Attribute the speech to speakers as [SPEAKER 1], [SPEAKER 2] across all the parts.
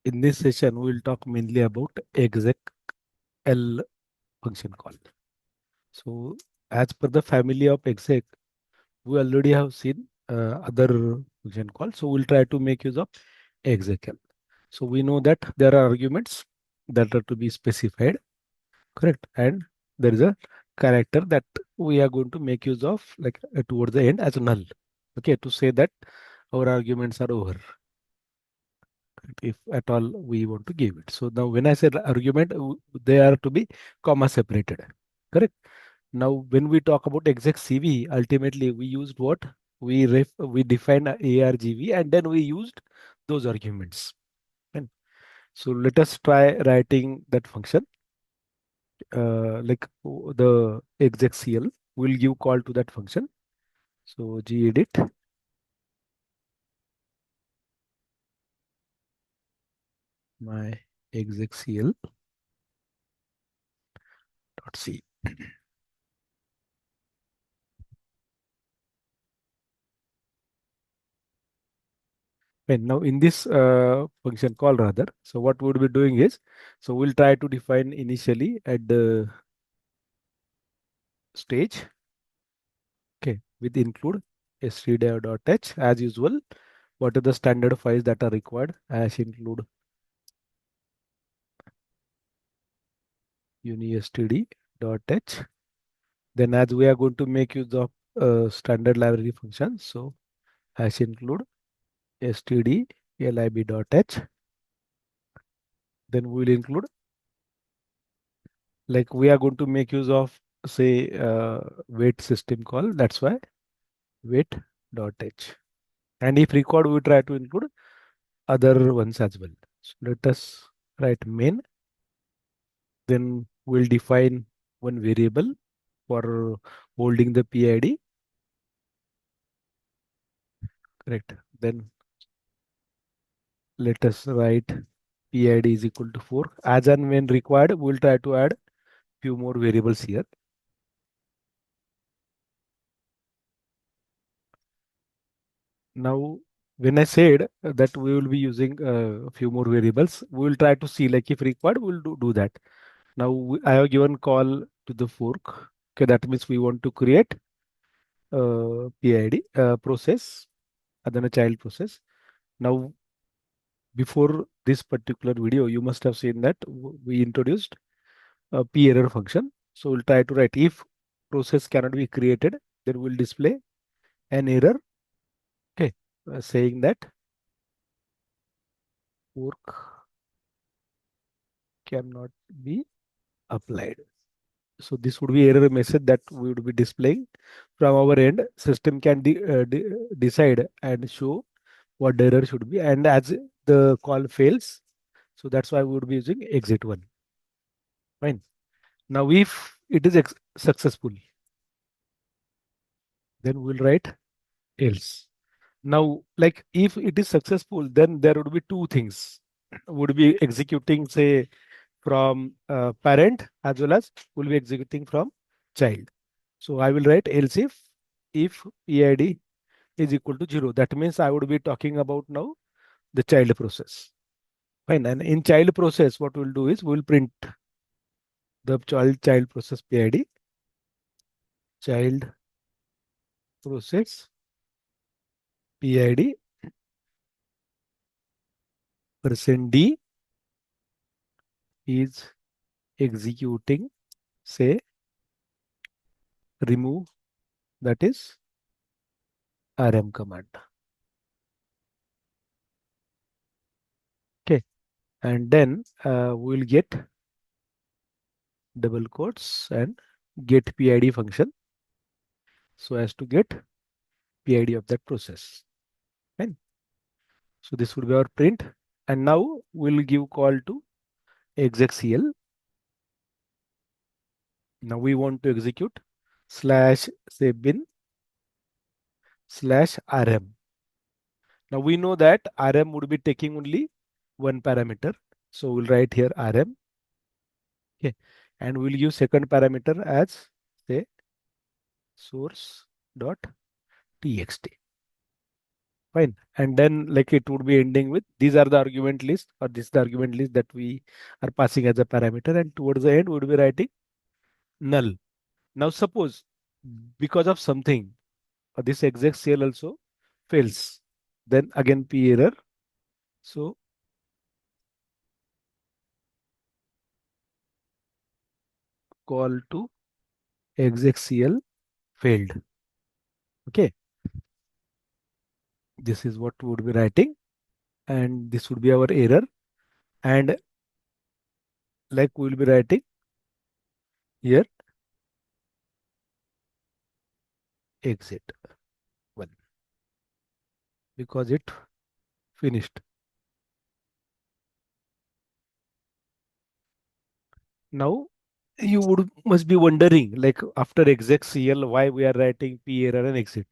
[SPEAKER 1] In this session, we will talk mainly about execl function call. So, as per the family of exec, we already have seen other function call. So, we'll try to make use of execl. So, we know that there are arguments that are to be specified, correct? And there is a character that we are going to make use of like towards the end as null. Okay, to say that our arguments are over, if at all we want to give it. So now when I said argument, they are to be comma separated. Correct. Now when we talk about exec CV, ultimately we used what? We defined ARGV and then we used those arguments. And so let us try writing that function. The execl will give call to that function. So gedit my execl dot c. Fine. Now in this function call rather, so what we'll be doing is, so we'll try to define initially at the stage, okay, with include stdio.h as usual. What are the standard files that are required as include unistd.h. Then as we are going to make use of standard library function, so hash include stdlib.h. Then we will include, like we are going to make use of say wait system call. That's why wait.h. And if required, we try to include other ones as well. So let us write main. Then we'll define one variable for holding the PID. Correct. Then let us write PID is equal to 4. As and when required, we'll try to add few more variables here. Now, when I said that we will be using a few more variables, we will try to see like if required, we'll do that. Now I have given call to the fork. Okay, that means we want to create PID process and then a child process. Now, before this particular video, you must have seen that we introduced a p error function. So we'll try to write if process cannot be created, then we'll display an error. Okay, saying that fork cannot be applied. So this would be error message that we would be displaying from our end. System can decide and show what the error should be. And as the call fails, so that's why we would be using exit one. Fine. Now, if it is successful, then we'll write else. Now, like if it is successful, then there would be two things. Would be executing, say, from parent as well as will be executing from child. So I will write else if PID is equal to 0. That means I would be talking about now the child process. Fine. And in child process, what we'll do is we'll print the child process PID, child process PID %d is executing, say, remove, that is RM command. Okay. And then we'll get double quotes and get PID function so as to get PID of that process. Fine. So this would be our print. And now we'll give call to execl. Now we want to execute slash say bin slash rm. Now we know that rm would be taking only one parameter. So we'll write here rm. Okay. And we'll use second parameter as say source dot txt. Fine. And then like it would be ending with these are the argument list, or this is the argument list that we are passing as a parameter. And towards the end, we would be writing null. Now suppose because of something, this exec cell also fails, then again p error. So call to execl failed. Okay, this is what we would be writing, and this would be our error. And like we will be writing here exit one because it finished. Now you would must be wondering, like after execl, why we are writing p error and exit.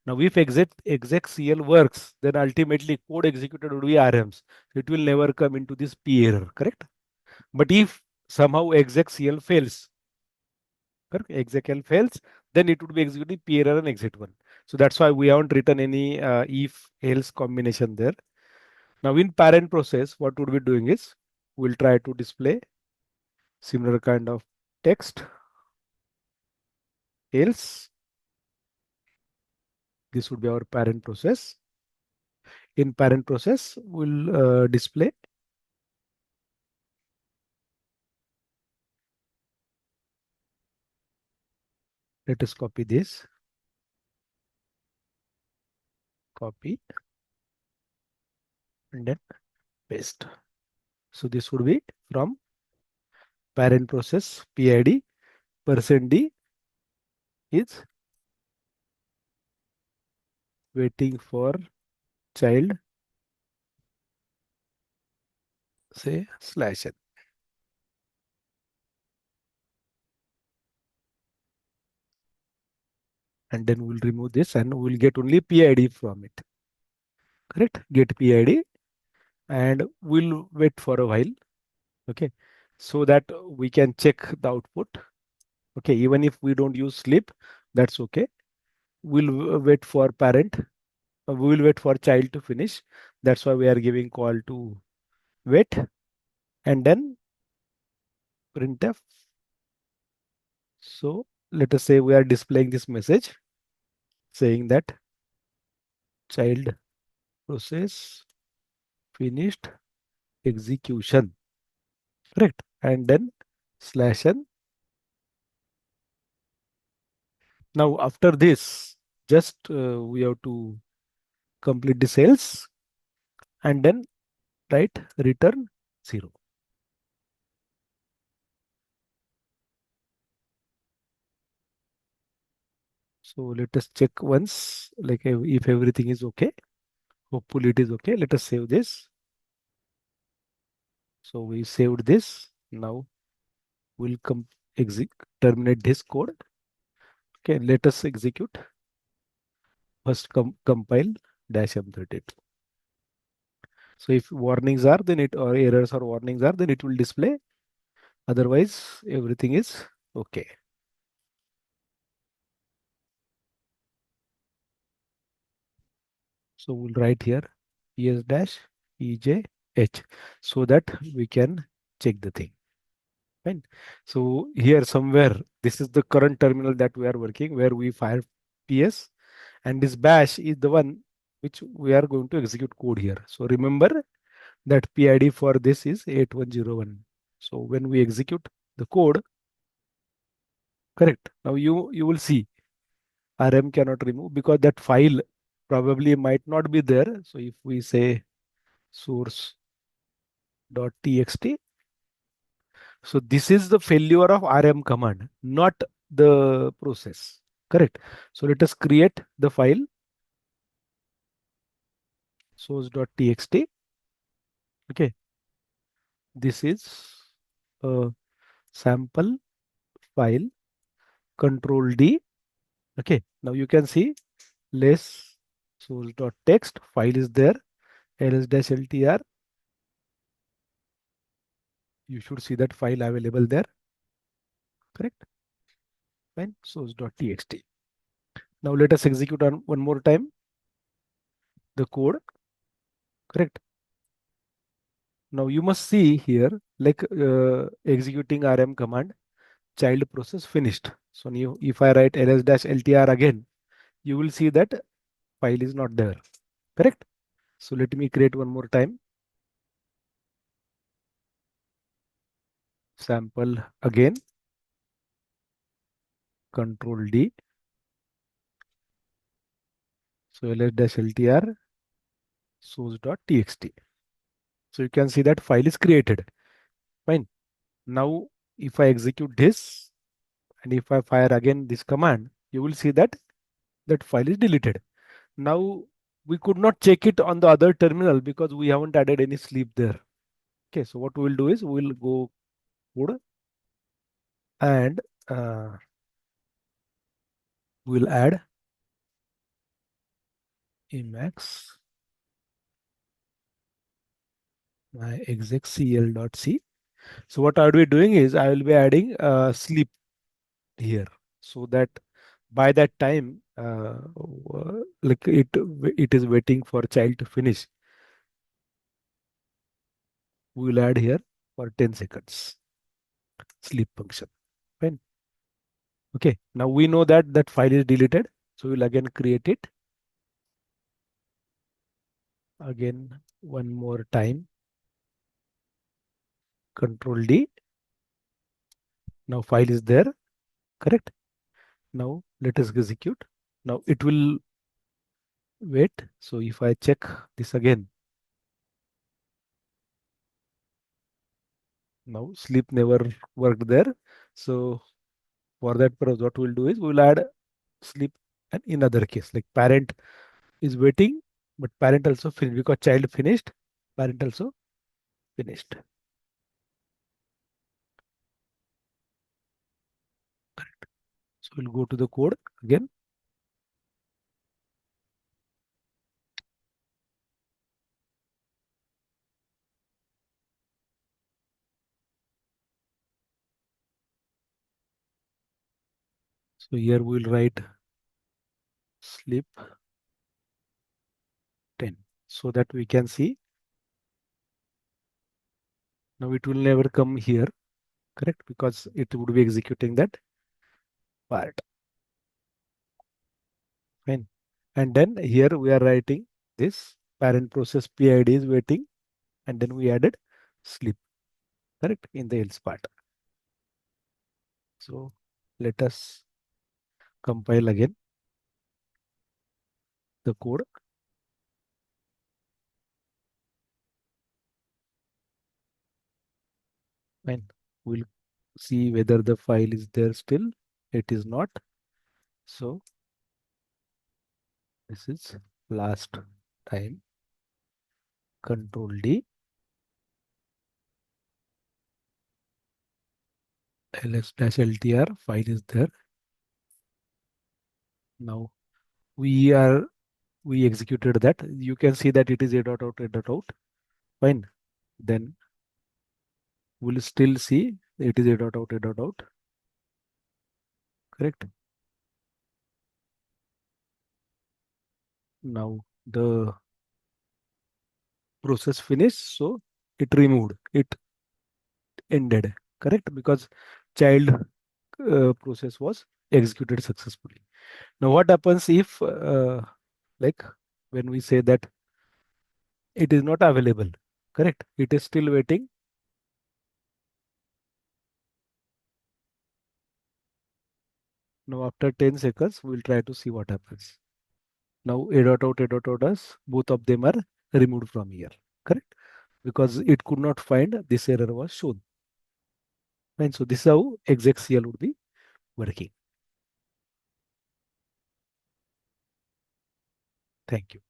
[SPEAKER 1] Now if execl works, then ultimately code executed would be RMs. It will never come into this p error, correct? But if somehow execl fails, correct? Execl fails, then it would be executing p error and exit one. So that's why we haven't written any if else combination there. Now in parent process, what would be doing is we'll try to display similar kind of text else. This would be our parent process. In parent process, we'll display. Let us copy this, copy, and then paste. So this would be from parent process PID %d is waiting for child, say slash n. And then we'll remove this and we'll get only PID from it. Correct? Get PID and we'll wait for a while. Okay. So that we can check the output. Okay. Even if we don't use sleep, that's okay. We'll wait for parent. We will wait for child to finish. That's why we are giving call to wait and then printf. So let us say we are displaying this message saying that child process finished execution. Correct. And then slash n. Now after this, just we have to complete the cells and then write return 0. So let us check once, like if everything is okay. Hopefully it is okay. Let us save this. So we saved this. Now we'll terminate this code. Okay, let us execute. First compile -m32. So if warnings are, then it or errors or warnings are, then it will display. Otherwise, everything is okay. So we'll write here es dash ejh so that we can check the thing. Fine. So here somewhere, this is the current terminal that we are working where we fire PS and this bash is the one which we are going to execute code here. So remember that PID for this is 8101. So when we execute the code, correct. Now you will see RM cannot remove because that file probably might not be there. So if we say source.txt, so this is the failure of RM command, not the process. Correct. So let us create the file source.txt. Okay. This is a sample file control D. Okay. Now you can see less source.txt file is there. ls-ltr. You should see that file available there. Correct. Fine. Source.txt. Now let us execute on one more time. the code, correct? Now you must see here, like executing rm command, child process finished. So new, if I write ls-ltr again, you will see that file is not there, correct? So let me create one more time. Sample again, control D. So ls-ltr source.txt. So you can see that file is created. Fine. Now if I execute this and if I fire again this command, you will see that that file is deleted. Now we could not check it on the other terminal because we haven't added any sleep there. Okay, so what we will do is we will go code and we'll add Emacs my execl.c. So what I will be doing is I will be adding sleep here so that by that time like it is waiting for child to finish. We will add here for 10 seconds sleep function. Fine. Okay. Now we know that that file is deleted. So we'll again create it again one more time. Control D. Now file is there. Correct. Now let us execute. Now it will wait. So if I check this again, now sleep never worked there. So for that purpose, what we'll do is we'll add sleep and in other case, like parent is waiting, but parent also finished because child finished, parent also finished. So we'll go to the code again. So here we'll write sleep 10 so that we can see. Now it will never come here, correct? Because it would be executing that part. Fine. And then here we are writing this parent process PID is waiting, and then we added sleep, correct, in the else part. So let us compile again the code. Fine. We'll see whether the file is there still. It is not. So this is last time. Control D. ls-ltr file is there. Now we executed that. You can see that it is a.out. Fine. Then we'll still see it is a.out. Correct. Now the process finished, so it removed. It ended. Correct, because child process was executed successfully. Now what happens if like when we say that it is not available, correct, it is still waiting. Now after 10 seconds we'll try to see what happens. Now a.out us, both of them are removed from here, correct, because it could not find this error was shown. And so this is how execl would be working. Thank you.